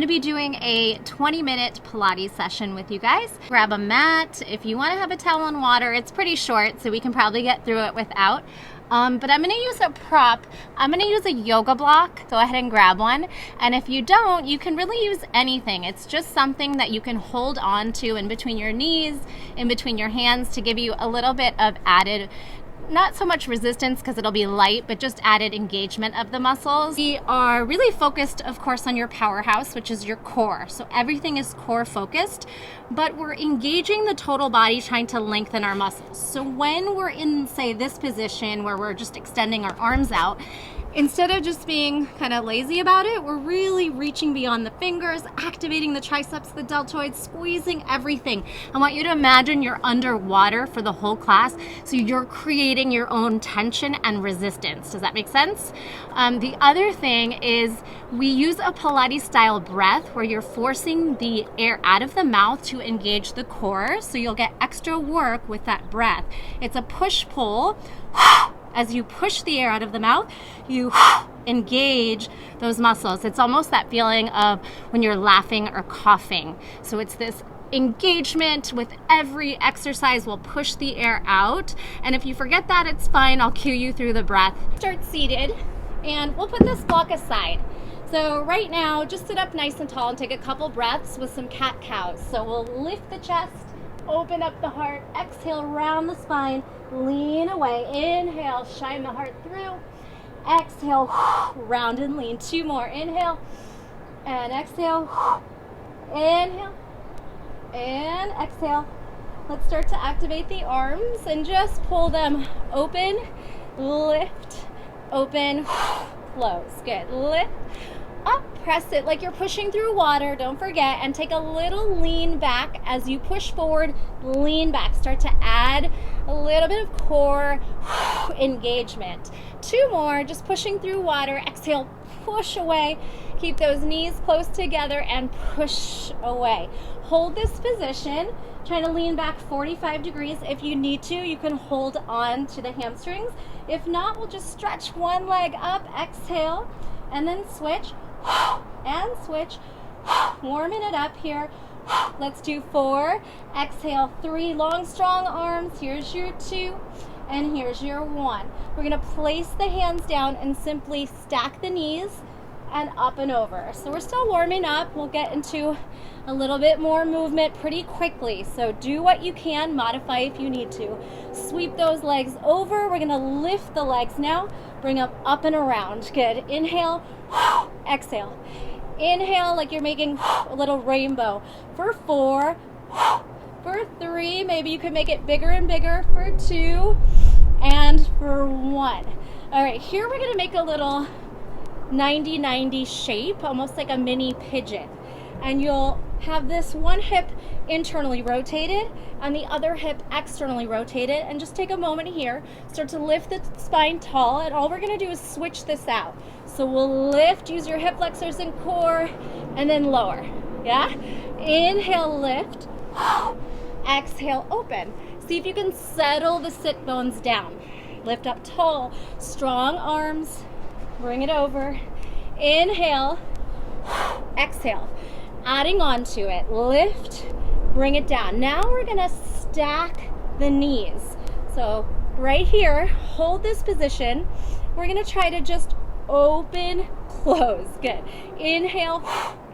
I'm going to be doing a 20-minute Pilates session with you guys. Grab a mat. If you want to have a towel and water, it's pretty short, so we can probably get through it without. But I'm going to use a prop. I'm going to use a yoga block. Go ahead and grab one. And if you don't, you can really use anything. It's just something that you can hold on to in between your knees, in between your hands, to give you a little bit of added, not so much resistance because it'll be light, but just added engagement of the muscles. We are really focused, of course, on your powerhouse, which is your core. So everything is core focused, but we're engaging the total body, trying to lengthen our muscles. So when we're in, say, this position where we're just extending our arms out, instead of just being kind of lazy about it, we're really reaching beyond the fingers, activating the triceps, the deltoids, squeezing everything. I want you to imagine you're underwater for the whole class, so you're creating your own tension and resistance. Does that make sense? The other thing is we use a Pilates style breath where you're forcing the air out of the mouth to engage the core, so you'll get extra work with that breath. It's a push-pull. As you push the air out of the mouth, you engage those muscles. It's almost that feeling of when you're laughing or coughing. So it's this engagement with every exercise. We'll push the air out. And if you forget that, it's fine. I'll cue you through the breath. Start seated, and we'll put this block aside. So right now, just sit up nice and tall and take a couple breaths with some cat-cows. So we'll lift the chest, open up the heart, exhale, round the spine, lean away, inhale, shine the heart through, exhale, round and lean. Two more, inhale, and exhale, inhale, and exhale. Let's start to activate the arms and just pull them open, lift, open, close. Good, lift, up, press it like you're pushing through water, don't forget, and take a little lean back. As you push forward, lean back. Start to add a little bit of core engagement. Two more, just pushing through water. Exhale, push away. Keep those knees close together and push away. Hold this position, trying to lean back 45 degrees. If you need to, you can hold on to the hamstrings. If not, we'll just stretch one leg up, exhale, and then switch. And switch, warming it up here. Let's do 4, exhale, 3, long strong arms. Here's your 2, and here's your 1. We're gonna place the hands down and simply stack the knees and up and over. So we're still warming up. We'll get into a little bit more movement pretty quickly, so do what you can, modify if you need to. Sweep those legs over. We're gonna lift the legs now, bring them up and around. Good, inhale, exhale. Inhale like you're making a little rainbow. For 4, for 3, maybe you could make it bigger and bigger. For 2, and for 1. All right, here we're gonna make a little 90-90 shape, almost like a mini pigeon. And you'll have this one hip internally rotated and the other hip externally rotated. And just take a moment here, start to lift the spine tall, and all we're gonna do is switch this out. So we'll lift, use your hip flexors and core, and then lower, yeah? Inhale, lift, exhale, open. See if you can settle the sit bones down. Lift up tall, strong arms, bring it over. Inhale, exhale. Adding on to it, lift, bring it down. Now we're gonna stack the knees. So right here, hold this position. We're gonna try to just open, close. Good. Inhale,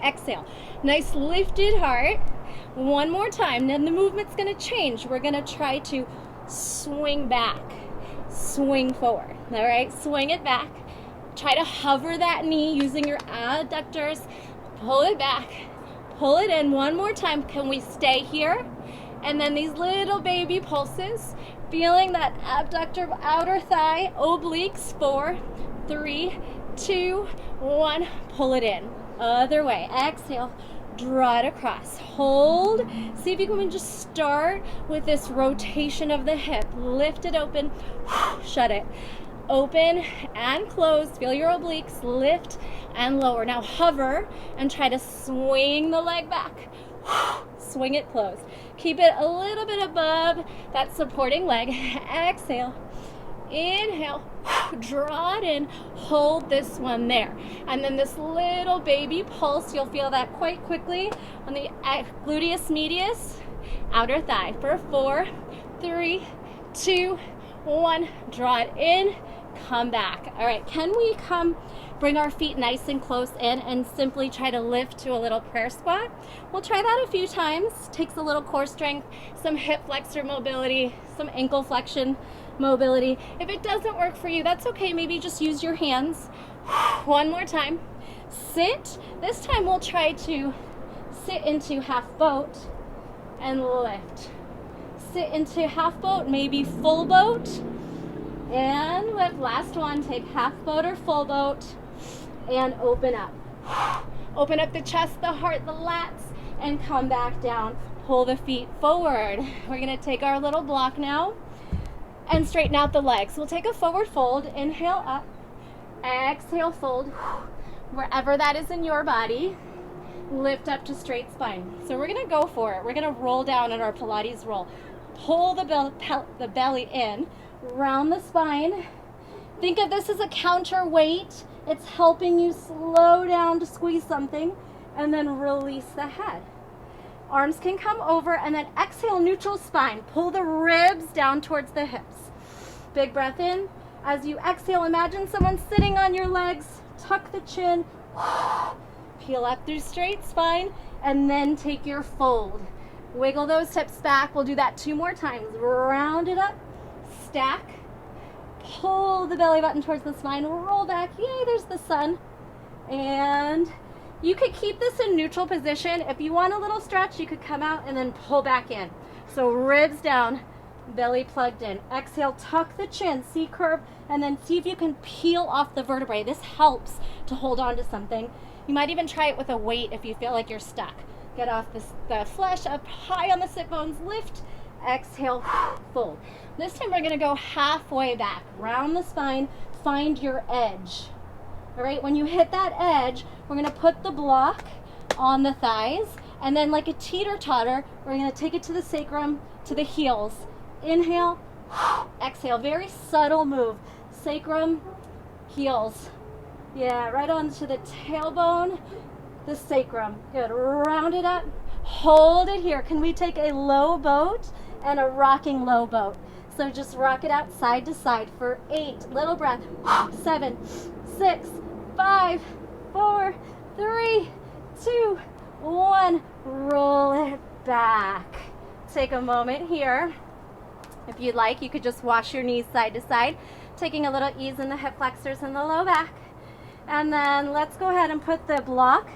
exhale. Nice lifted heart. One more time. Then the movement's gonna change. We're gonna try to swing back, swing forward. All right, swing it back. Try to hover that knee using your adductors. Pull it back, pull it in. One more time. Can we stay here? And then these little baby pulses, feeling that abductor, outer thigh, obliques. 4, 3, 2, 1. Pull it in. Other way. Exhale. Draw it across. Hold. See if you can just start with this rotation of the hip. Lift it open. Shut it. Open and close. Feel your obliques. Lift and lower. Now hover and try to swing the leg back. Swing it closed. Keep it a little bit above that supporting leg. Exhale. Inhale, draw it in, hold this one there. And then this little baby pulse, you'll feel that quite quickly on the gluteus medius, outer thigh for 4, 3, 2, 1. Draw it in, come back. All right, can we bring our feet nice and close in and simply try to lift to a little prayer squat? We'll try that a few times. Takes a little core strength, some hip flexor mobility, some ankle flexion mobility. If it doesn't work for you, that's okay. Maybe just use your hands. One more time. Sit. This time we'll try to sit into half boat and lift. Sit into half boat, maybe full boat, and lift. Last one, take half boat or full boat and open up. Open up the chest, the heart, the lats, and come back down. Pull the feet forward. We're gonna take our little block now and straighten out the legs. We'll take a forward fold, inhale up, exhale fold, wherever that is in your body, lift up to straight spine. So we're gonna go for it. We're gonna roll down in our Pilates roll. Pull the belly in, round the spine. Think of this as a counterweight. It's helping you slow down to squeeze something, and then release the head. Arms can come over, and then exhale, neutral spine. Pull the ribs down towards the hips. Big breath in. As you exhale, imagine someone sitting on your legs. Tuck the chin. Peel up through straight spine, and then take your fold. Wiggle those hips back. We'll do that 2 more times. Round it up, stack, pull the belly button towards the spine, roll back. Yay, there's the sun. And you could keep this in neutral position. If you want a little stretch, you could come out and then pull back in. So ribs down, belly plugged in. Exhale, tuck the chin, C curve, and then see if you can peel off the vertebrae. This helps to hold on to something. You might even try it with a weight if you feel like you're stuck. Get off the flesh, up high on the sit bones, lift, exhale, fold. This time we're gonna go halfway back, round the spine, find your edge. All right, when you hit that edge, we're gonna put the block on the thighs, and then like a teeter-totter, we're gonna take it to the sacrum, to the heels. Inhale, exhale, very subtle move. Sacrum, heels. Yeah, right onto the tailbone, the sacrum. Good, round it up, hold it here. Can we take a low boat and a rocking low boat? So just rock it out side to side for 8, little breath, 7, 6, 5, 4, 3, 2, 1. Roll it back. Take a moment here. If you'd like, you could just wash your knees side to side, taking a little ease in the hip flexors and the low back. And then let's go ahead and put the block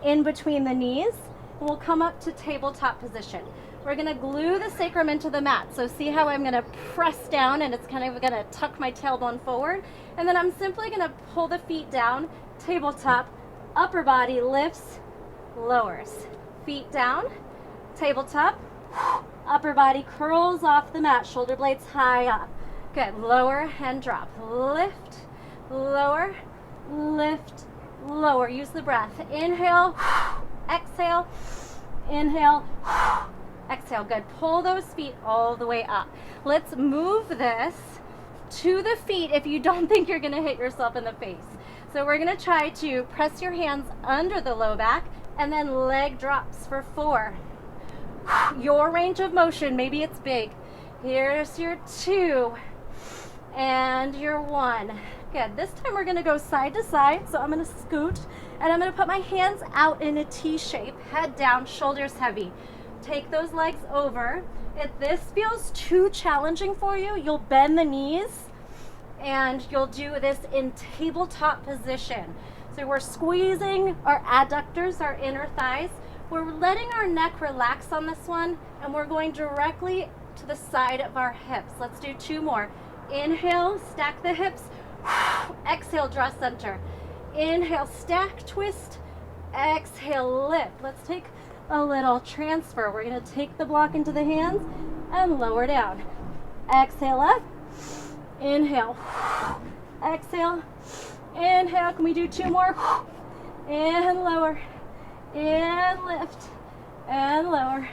in between the knees, and we'll come up to tabletop position. We're gonna glue the sacrum into the mat. So see how I'm gonna press down, and it's kind of gonna tuck my tailbone forward. And then I'm simply gonna pull the feet down, tabletop, upper body lifts, lowers. Feet down, tabletop, upper body curls off the mat, shoulder blades high up. Good, lower and drop. Lift, lower, lift, lower. Use the breath. Inhale, exhale, inhale, exhale. Good. Pull those feet all the way up. Let's move this to the feet if you don't think you're going to hit yourself in the face. So we're going to try to press your hands under the low back and then leg drops for 4. Your range of motion, maybe it's big. Here's your 2 and your 1. Good. This time we're going to go side to side. So I'm going to scoot and I'm going to put my hands out in a T shape, head down, shoulders heavy. Take those legs over. If this feels too challenging for you, you'll bend the knees and you'll do this in tabletop position. So we're squeezing our adductors, our inner thighs. We're letting our neck relax on this one, and we're going directly to the side of our hips. Let's do 2 more. Inhale, stack the hips. Exhale, draw center. Inhale, stack, twist. Exhale, lift. Let's take a little transfer. We're going to take the block into the hands and lower down. Exhale up. Inhale. Exhale. Inhale. Can we do 2 more? And lower. And lift. And lower.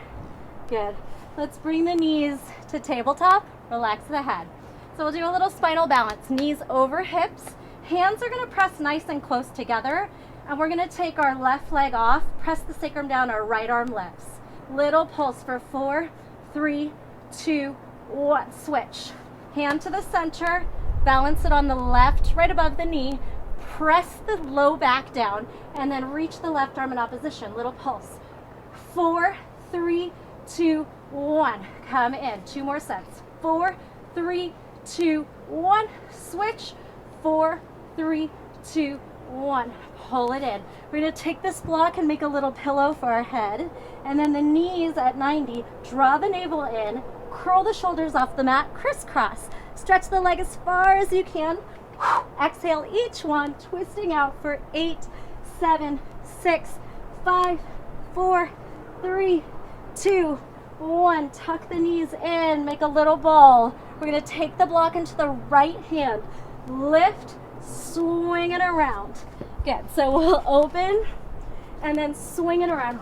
Good. Let's bring the knees to tabletop. Relax the head. So we'll do a little spinal balance. Knees over hips. Hands are going to press nice and close together. And we're going to take our left leg off, press the sacrum down, our right arm lifts. Little pulse for 4, 3, 2, 1. Switch. Hand to the center. Balance it on the left, right above the knee. Press the low back down and then reach the left arm in opposition. Little pulse. 4, 3, 2, 1. Come in. 2 more sets. 4, 3, 2, 1. Switch. 4, 3, 2, 1. Pull it in. We're going to take this block and make a little pillow for our head. And then the knees at 90. Draw the navel in. Curl the shoulders off the mat. Crisscross. Stretch the leg as far as you can. Exhale each one, twisting out for 8, 7, 6, 5, 4, 3, 2, 1. Tuck the knees in, make a little ball. We're going to take the block into the right hand. Lift, swing it around. Good. So we'll open and then swing it around.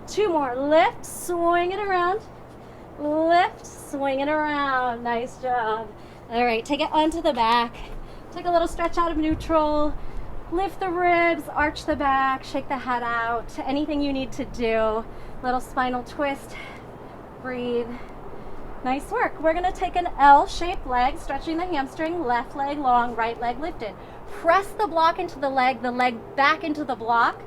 2 more. Lift, swing it around. Lift, swing it around. Nice job. All right, take it onto the back. Take a little stretch out of neutral. Lift the ribs, arch the back, shake the head out. Anything you need to do. Little spinal twist. Breathe. Nice work. We're going to take an L-shaped leg, stretching the hamstring, left leg long, right leg lifted. Press the block into the leg back into the block.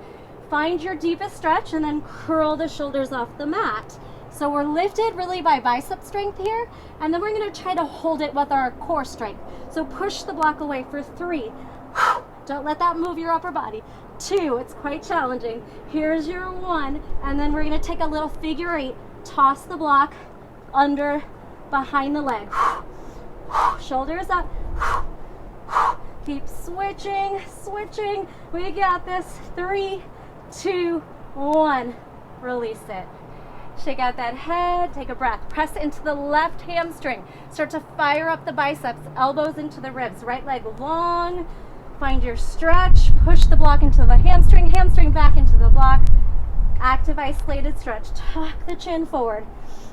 Find your deepest stretch and then curl the shoulders off the mat. So we're lifted really by bicep strength here, and then we're going to try to hold it with our core strength. So push the block away for 3. Don't let that move your upper body. 2, it's quite challenging. Here's your 1, and then we're going to take a little figure 8. Toss the block under, behind the leg. Shoulders up. Keep switching, switching. We got this. 3, 2, 1. Release it. Shake out that head, take a breath. Press into the left hamstring. Start to fire up the biceps, elbows into the ribs. Right leg long. Find your stretch. Push the block into the hamstring, hamstring back into the block. Active isolated stretch. Tuck the chin forward.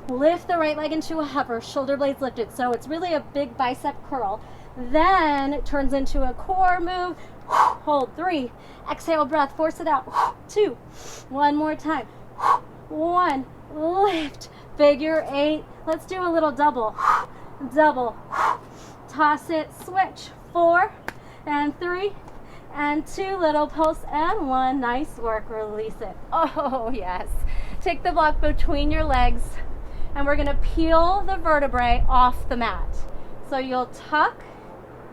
Lift the right leg into a hover, shoulder blades lifted. So it's really a big bicep curl. Then it turns into a core move. Hold. 3. Exhale, breath. Force it out. 2. One more time. 1. Lift. Figure 8. Let's do a little double. Double. Toss it. Switch. 4 and 3 and 2. Little pulse and 1. Nice work. Release it. Oh, yes. Take the block between your legs, and we're going to peel the vertebrae off the mat. So you'll tuck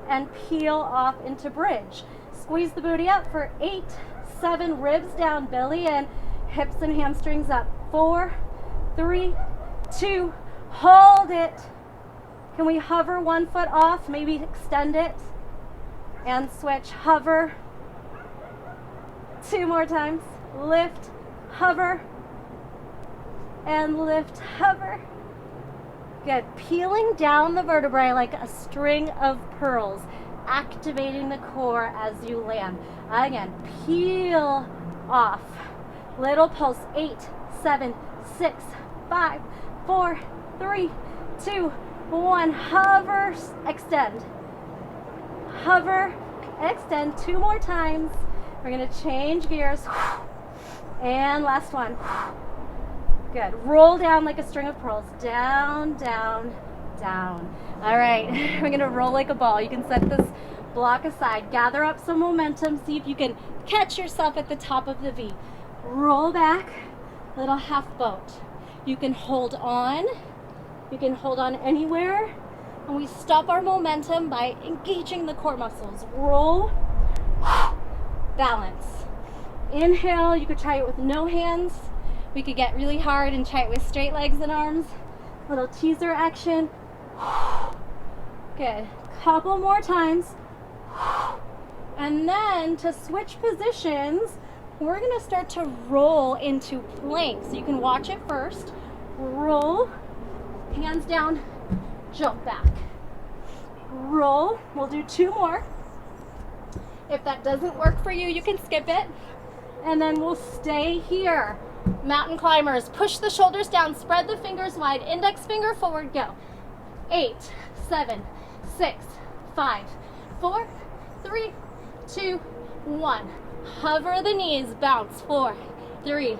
and peel off into bridge. Squeeze the booty up for 8, 7. Ribs down, belly in, hips and hamstrings up. 4, 3, 2. Hold it. Can we hover 1 foot off? Maybe extend it and switch. Hover. 2 more times. Lift, hover, and lift, hover. Good. Peeling down the vertebrae like a string of pearls, activating the core as you land. Again, peel off. Little pulse. 8, 7, 6, 5, 4, 3, 2, 1. Hover, extend. Hover, extend. 2 more times. We're going to change gears. And last one. Good. Roll down like a string of pearls. Down, down, down. All right. We're going to roll like a ball. You can set this block aside. Gather up some momentum. See if you can catch yourself at the top of the V. Roll back. Little half boat. You can hold on. You can hold on anywhere. And we stop our momentum by engaging the core muscles. Roll. Balance. Inhale. You could try it with no hands. We could get really hard and try it with straight legs and arms. Little teaser action. Good. Couple more times. And then to switch positions, we're going to start to roll into plank. So you can watch it first. Roll. Hands down. Jump back. Roll. We'll do 2 more. If that doesn't work for you, you can skip it. And then we'll stay here. Mountain climbers, push the shoulders down, spread the fingers wide, index finger forward, go. 8, 7, 6, 5, 4, 3, 2, 1. Hover the knees, bounce. 4, 3,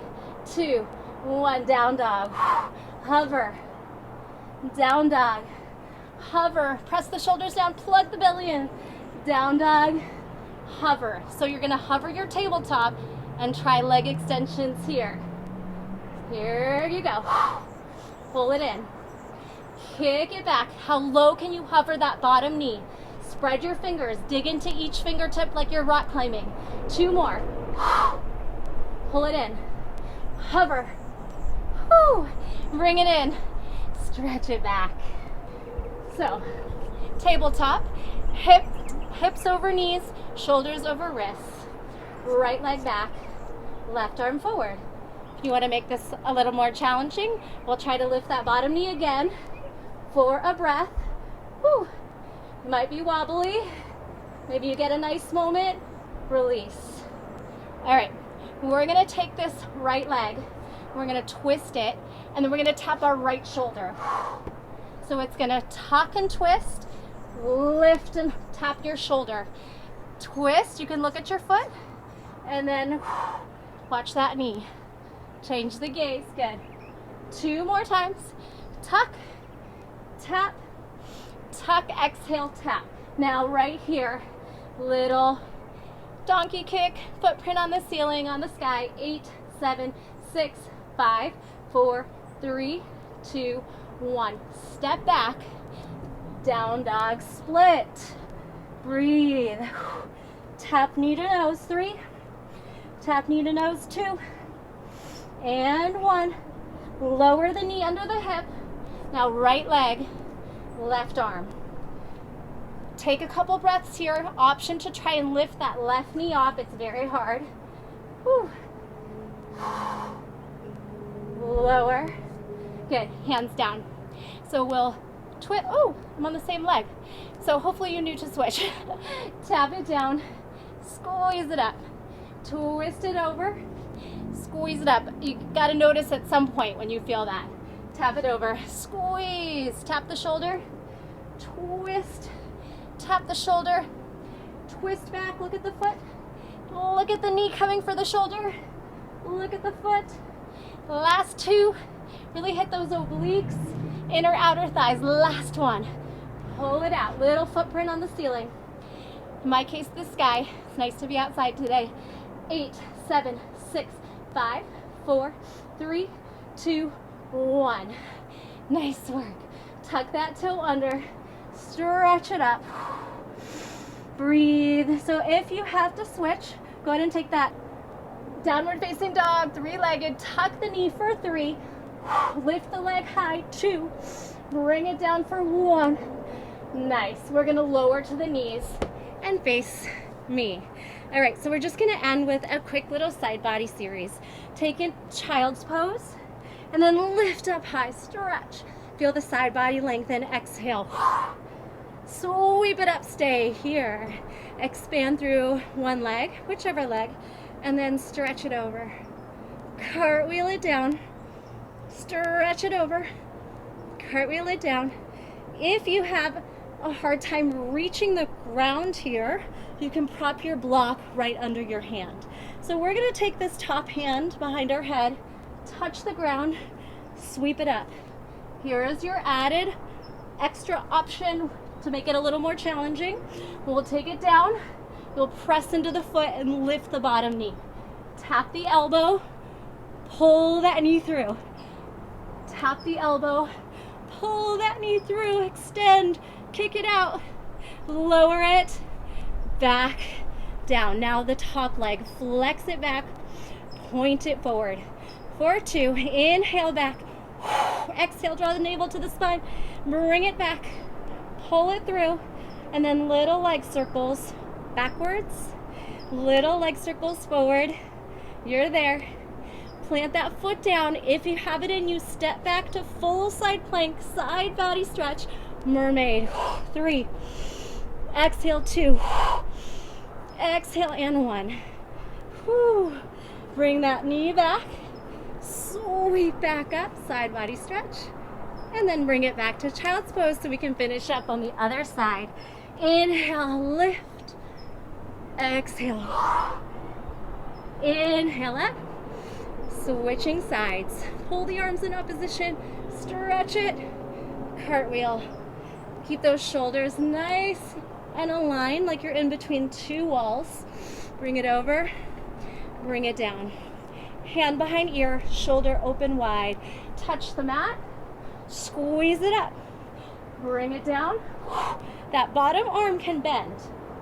2, 1. Down dog. Hover. Down dog. Hover. Press the shoulders down, plug the belly in. Down dog. Hover. So you're going to hover your tabletop and try leg extensions here. Here you go. Pull it in. Kick it back. How low can you hover that bottom knee? Spread your fingers. Dig into each fingertip like you're rock climbing. 2 more. Pull it in. Hover. Whew. Bring it in. Stretch it back. So, tabletop, hips over knees, shoulders over wrists. Right leg back, left arm forward. If you want to make this a little more challenging, we'll try to lift that bottom knee again for a breath. Whew. Might be wobbly. Maybe you get a nice moment. Release. All right, we're going to take this right leg. We're going to twist it, and then we're going to tap our right shoulder. So it's going to tuck and twist, lift and tap your shoulder. Twist, you can look at your foot, and then watch that knee. Change the gaze, good. 2 more times. Tuck, tap, tuck, exhale, tap. Now right here, little donkey kick, footprint on the ceiling, on the sky. 8, 7, 6, 5, 4, 3, 2, 1. Step back, down dog split. Breathe. Tap knee to nose, 3. Tap knee to nose, 2. And 1. Lower the knee under the hip. Now right leg, left arm. Take a couple breaths here. Option to try and lift that left knee off. It's very hard. Whew. Lower. Good. Hands down. So we'll twist. Oh, I'm on the same leg. So hopefully you knew to switch. Tap it down. Squeeze it up. Twist it over. Squeeze it up. You got to notice at some point when you feel that. Tap it over. Squeeze. Tap the shoulder. Twist. Tap the shoulder. Twist back. Look at the foot. Look at the knee coming for the shoulder. Look at the foot. Last 2. Really hit those obliques. Inner outer thighs. Last one. Pull it out. Little footprint on the ceiling. In my case, the sky. It's nice to be outside today. 8, 7, 6, 5, 4, 3, 2, 1. Nice work. Tuck that toe under. Stretch it up. Breathe. So if you have to switch, go ahead and take that downward facing dog, 3-legged. Tuck the knee for 3. Lift the leg high, 2. Bring it down for 1. Nice. We're going to lower to the knees and face me. All right, so we're just going to end with a quick little side body series. Take a child's pose and then lift up high, stretch. Feel the side body lengthen, exhale. Sweep it up, stay here. Expand through one leg, whichever leg, and then stretch it over. Cartwheel it down, stretch it over, cartwheel it down. If you have a hard time reaching the ground here, you can prop your block right under your hand. So we're going to take this top hand behind our head, touch the ground, sweep it up. Here is your added extra option to make it a little more challenging. We'll take it down, you'll press into the foot and lift the bottom knee. Tap the elbow, pull that knee through. Tap the elbow, pull that knee through, extend, kick it out, lower it, back, down. Now the top leg, flex it back, point it forward. For 2, inhale back, exhale, draw the navel to the spine, bring it back, pull it through, and then little leg circles backwards, little leg circles forward. You're there. Plant that foot down. If you have it in you, step back to full side plank, side body stretch, mermaid. 3, exhale, 2, exhale, and 1. Whew. Bring that knee back, sweep back up, side body stretch, And then bring it back to child's pose so we can finish up on the other side. Inhale, lift. Exhale. Inhale up. Switching sides. Pull the arms in opposition. Stretch it. Cartwheel. Keep those shoulders nice and aligned like you're in between two walls. Bring it over. Bring it down. Hand behind ear, shoulder open wide. Touch the mat. Squeeze it up. Bring it down. That bottom arm can bend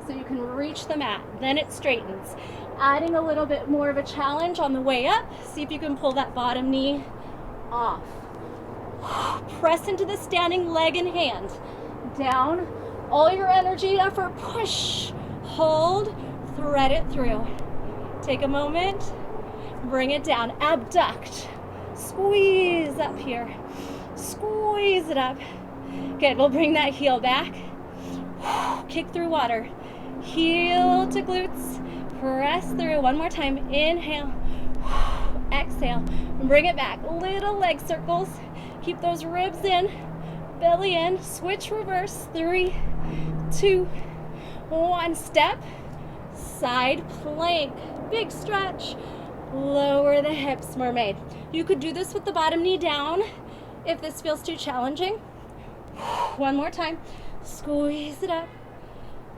so you can reach the mat. Then it straightens. Adding a little bit more of a challenge on the way up. See if you can pull that bottom knee off. Press into the standing leg and hand. Down. All your energy and effort. Push. Hold. Thread it through. Take a moment. Bring it down. Abduct. Squeeze up here. Squeeze it up. Good. We'll bring that heel back. Kick through water. Heel to glutes. Press through. One more time. Inhale. Exhale. Bring it back. Little leg circles. Keep those ribs in. Belly in. Switch reverse. 3, 2, 1. Step. Side plank. Big stretch. Lower the hips, mermaid. You could do this with the bottom knee down if this feels too challenging. One more time. Squeeze it up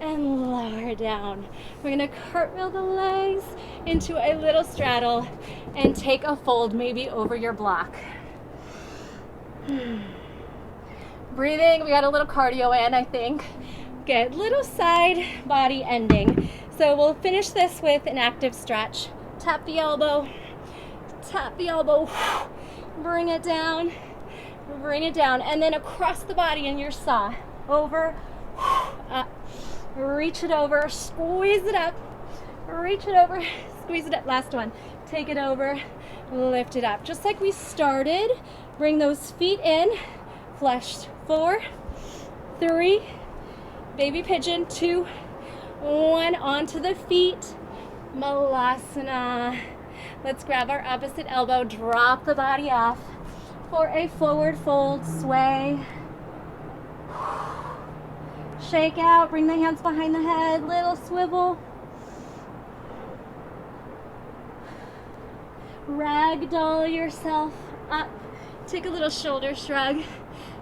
and lower down. We're gonna cartwheel the legs into a little straddle and take a fold maybe over your block. Breathing, we got a little cardio in, I think. Good, little side body ending. So we'll finish this with an active stretch. Tap the elbow, bring it down, and then across the body in your saw. Over, up, reach it over, squeeze it up, reach it over, squeeze it up. Last one, take it over, lift it up. Just like we started, bring those feet in, flush. 4, 3, baby pigeon, 2, 1, onto the feet, Malasana. Let's grab our opposite elbow, drop the body off for a forward fold, sway. Shake out, bring the hands behind the head, little swivel. Ragdoll yourself up. Take a little shoulder shrug,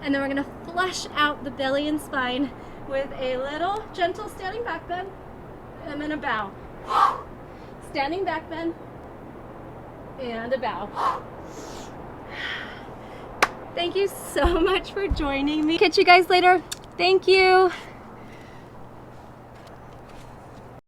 and then we're gonna flush out the belly and spine with a little gentle standing back bend, and then a bow. Standing back bend, and a bow. Thank you so much for joining me. Catch you guys later. Thank you.